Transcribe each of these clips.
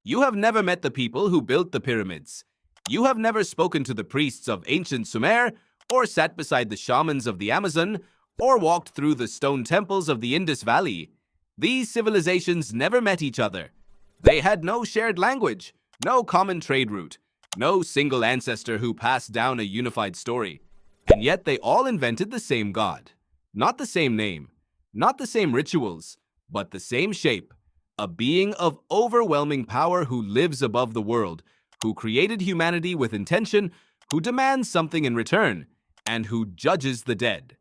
You have never met the people who built the pyramids. You have never spoken to the priests of ancient Sumer, or sat beside the shamans of the Amazon, or walked through the stone temples of the Indus Valley. These civilizations never met each other. They had no shared language, no common trade route, no single ancestor who passed down a unified story. And yet they all invented the same God. Not the same name, not the same rituals, but the same shape. A being of overwhelming power who lives above the world, who created humanity with intention, who demands something in return, and who judges the dead.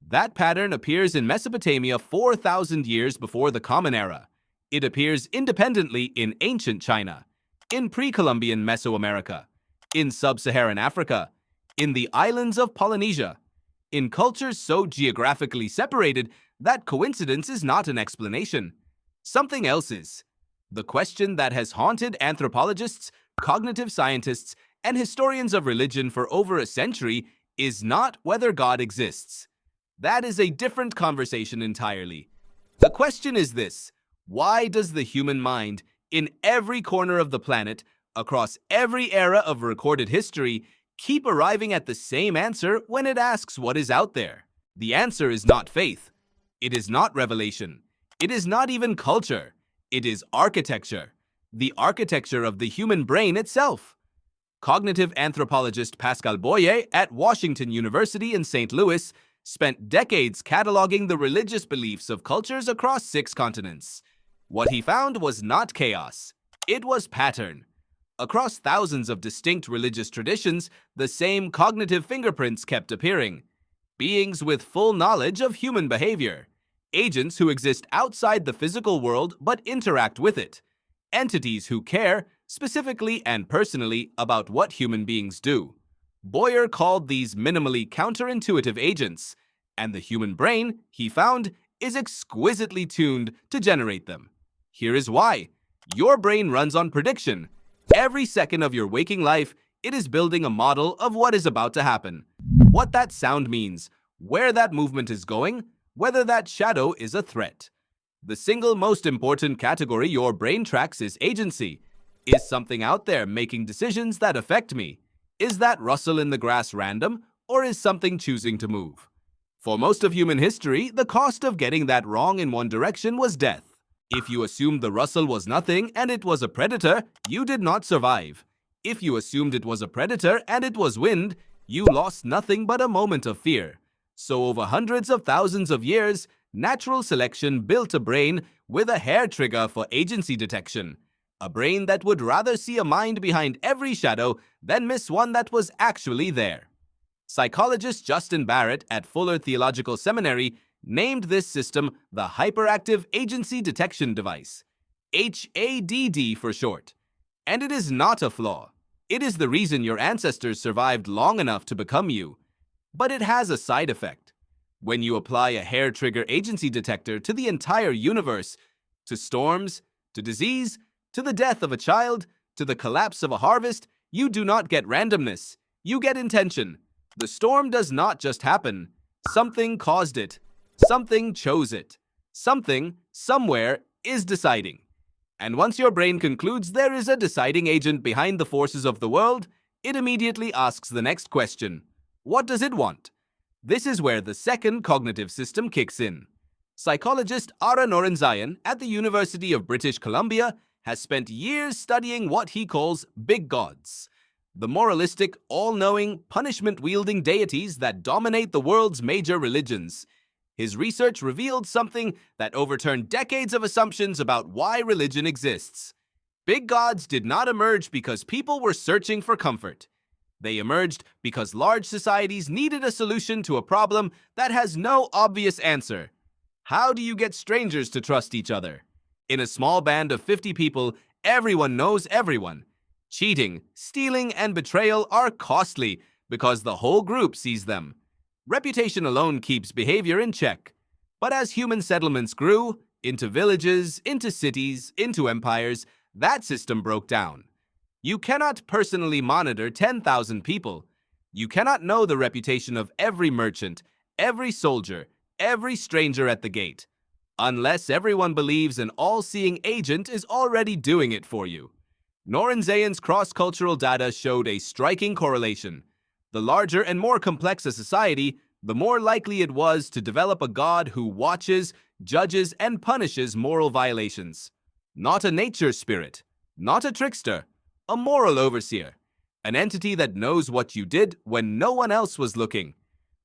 That pattern appears in Mesopotamia 4,000 years before the Common Era. It appears independently in ancient China, in pre-Columbian Mesoamerica, in sub-Saharan Africa, in the islands of Polynesia, in cultures so geographically separated that coincidence is not an explanation. Something else is. The question that has haunted anthropologists, cognitive scientists, and historians of religion for over a century is not whether God exists. That is a different conversation entirely. The question is this: why does the human mind, in every corner of the planet, across every era of recorded history, keep arriving at the same answer when it asks what is out there? The answer is not faith. It is not revelation. It is not even culture. It is architecture. The architecture of the human brain itself. Cognitive anthropologist Pascal at Washington University in St. Louis spent decades cataloging the religious beliefs of cultures across 6 continents. What he found was not chaos. It was pattern. Across thousands of distinct religious traditions, the same cognitive fingerprints kept appearing. Beings with full knowledge of human behavior. Agents who exist outside the physical world but interact with it. Entities who care, specifically and personally, about what human beings do. Boyer called these minimally counterintuitive agents, and the human brain, he found, is exquisitely tuned to generate them. Here is why. Your brain runs on prediction. Every second of your waking life, it is building a model of what is about to happen. What that sound means, where that movement is going, whether that shadow is a threat. The single most important category your brain tracks is agency. Is something out there making decisions that affect me? Is that rustle in the grass random, or is something choosing to move? For most of human history, the cost of getting that wrong in one direction was death. If you assumed the rustle was nothing and it was a predator, you did not survive. If you assumed it was a predator and it was wind, you lost nothing but a moment of fear. So over hundreds of thousands of years, natural selection built a brain with a hair trigger for agency detection. A brain that would rather see a mind behind every shadow than miss one that was actually there. Psychologist Justin Barrett at Fuller Theological Seminary named this system the Hyperactive Agency Detection Device, HADD for short. And it is not a flaw. It is the reason your ancestors survived long enough to become you. But it has a side effect. When you apply a hair trigger agency detector to the entire universe, to storms, to disease, to the death of a child, to the collapse of a harvest, you do not get randomness. You get intention. The storm does not just happen. Something caused it. Something chose it. Something, somewhere, is deciding. And once your brain concludes there is a deciding agent behind the forces of the world, it immediately asks the next question. What does it want? This is where the second cognitive system kicks in. Psychologist Norenzayan at the University of British Columbia has spent years studying what he calls big gods, the moralistic, all-knowing, punishment-wielding deities that dominate the world's major religions. His research revealed something that overturned decades of assumptions about why religion exists. Big gods did not emerge because people were searching for comfort. They emerged because large societies needed a solution to a problem that has no obvious answer. How do you get strangers to trust each other? In a small band of 50 people, everyone knows everyone. Cheating, stealing, and betrayal are costly because the whole group sees them. Reputation alone keeps behavior in check. But as human settlements grew, into villages, into cities, into empires, that system broke down. You cannot personally monitor 10,000 people. You cannot know the reputation of every merchant, every soldier, every stranger at the gate, unless everyone believes an all-seeing agent is already doing it for you. Norenzayan's cross-cultural data showed a striking correlation. The larger and more complex a society, the more likely it was to develop a god who watches, judges, and punishes moral violations. Not a nature spirit, not a trickster, a moral overseer, an entity that knows what you did when no one else was looking.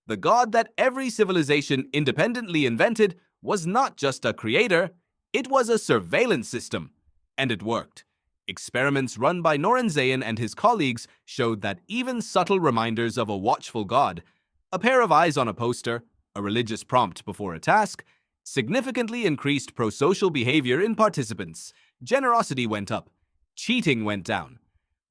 The god that every civilization independently invented was not just a creator, it was a surveillance system. And it worked. Experiments run by Norenzayan and his colleagues showed that even subtle reminders of a watchful god, a pair of eyes on a poster, a religious prompt before a task, significantly increased prosocial behavior in participants. Generosity went up. Cheating went down.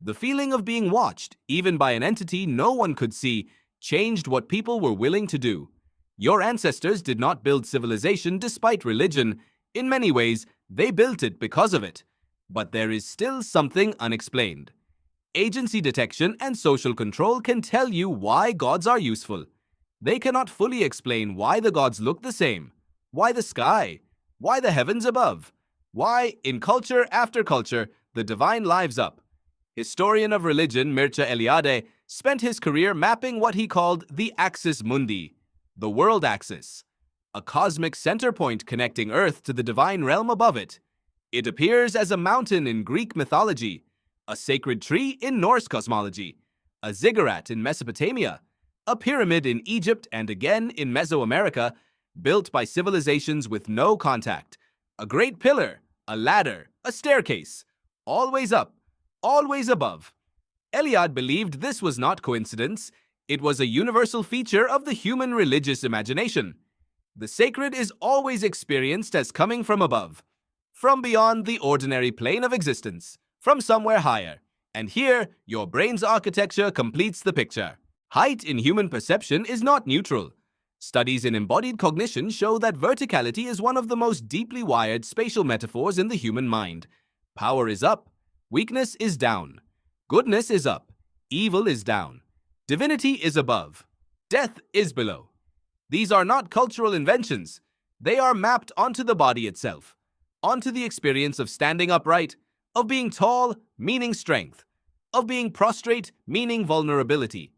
The feeling of being watched, even by an entity no one could see, changed what people were willing to do. Your ancestors did not build civilization despite religion. In many ways, they built it because of it. But there is still something unexplained. Agency detection and social control can tell you why gods are useful. They cannot fully explain why the gods look the same, why the sky, why the heavens above, why, in culture after culture, the divine lives up. Historian of religion Mircea Eliade spent his career mapping what he called the axis mundi, the world axis, a cosmic center point connecting Earth to the divine realm above it. It appears as a mountain in Greek mythology, a sacred tree in Norse cosmology, a ziggurat in Mesopotamia, a pyramid in Egypt and again in Mesoamerica, built by civilizations with no contact, a great pillar, a ladder, a staircase, always up, always above. Eliade believed this was not coincidence, it was a universal feature of the human religious imagination. The sacred is always experienced as coming from above, from beyond the ordinary plane of existence, from somewhere higher. And here, your brain's architecture completes the picture. Height in human perception is not neutral. Studies in embodied cognition show that verticality is one of the most deeply wired spatial metaphors in the human mind. Power is up, weakness is down. Goodness is up, evil is down. Divinity is above, death is below. These are not cultural inventions. They are mapped onto the body itself, onto the experience of standing upright, of being tall, meaning strength, of being prostrate, meaning vulnerability.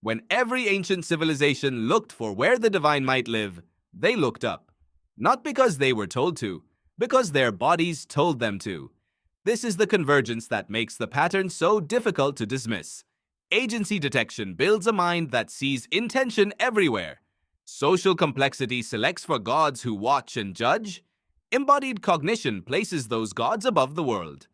When every ancient civilization looked for where the divine might live, they looked up. Not because they were told to, because their bodies told them to. This is the convergence that makes the pattern so difficult to dismiss. Agency detection builds a mind that sees intention everywhere. Social complexity selects for gods who watch and judge. Embodied cognition places those gods above the world.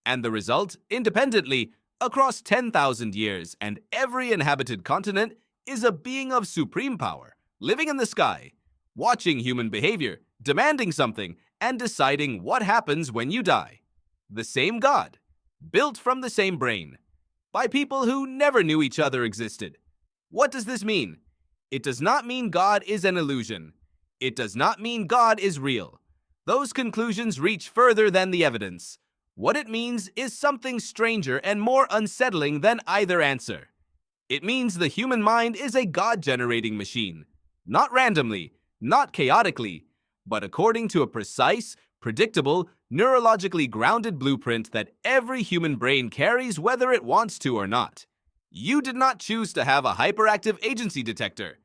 And the result, independently, across 10,000 years and every inhabited continent, is a being of supreme power, living in the sky, watching human behavior, demanding something, and deciding what happens when you die. The same God, built from the same brain, by people who never knew each other existed. What does this mean? It does not mean God is an illusion. It does not mean God is real. Those conclusions reach further than the evidence. What it means is something stranger and more unsettling than either answer. It means the human mind is a God-generating machine, not randomly, not chaotically, but according to a precise, predictable, neurologically grounded blueprint that every human brain carries whether it wants to or not. You did not choose to have a hyperactive agency detector.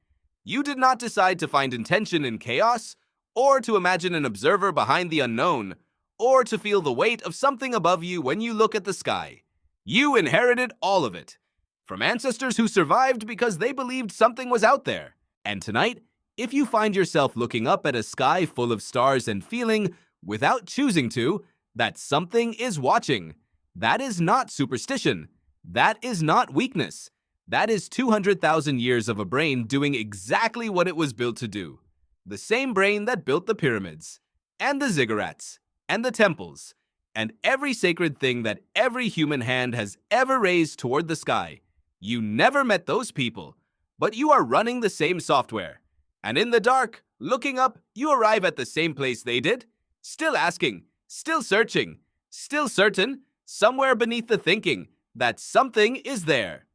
You did not decide to find intention in chaos, or to imagine an observer behind the unknown, or to feel the weight of something above you when you look at the sky. You inherited all of it, from ancestors who survived because they believed something was out there. And tonight, if you find yourself looking up at a sky full of stars and feeling, without choosing to, that something is watching, that is not superstition. That is not weakness. That is 200,000 years of a brain doing exactly what it was built to do. The same brain that built the pyramids, and the ziggurats, and the temples, and every sacred thing that every human hand has ever raised toward the sky. You never met those people, but you are running the same software. And in the dark, looking up, you arrive at the same place they did, still asking, still searching, still certain, somewhere beneath the thinking, that something is there.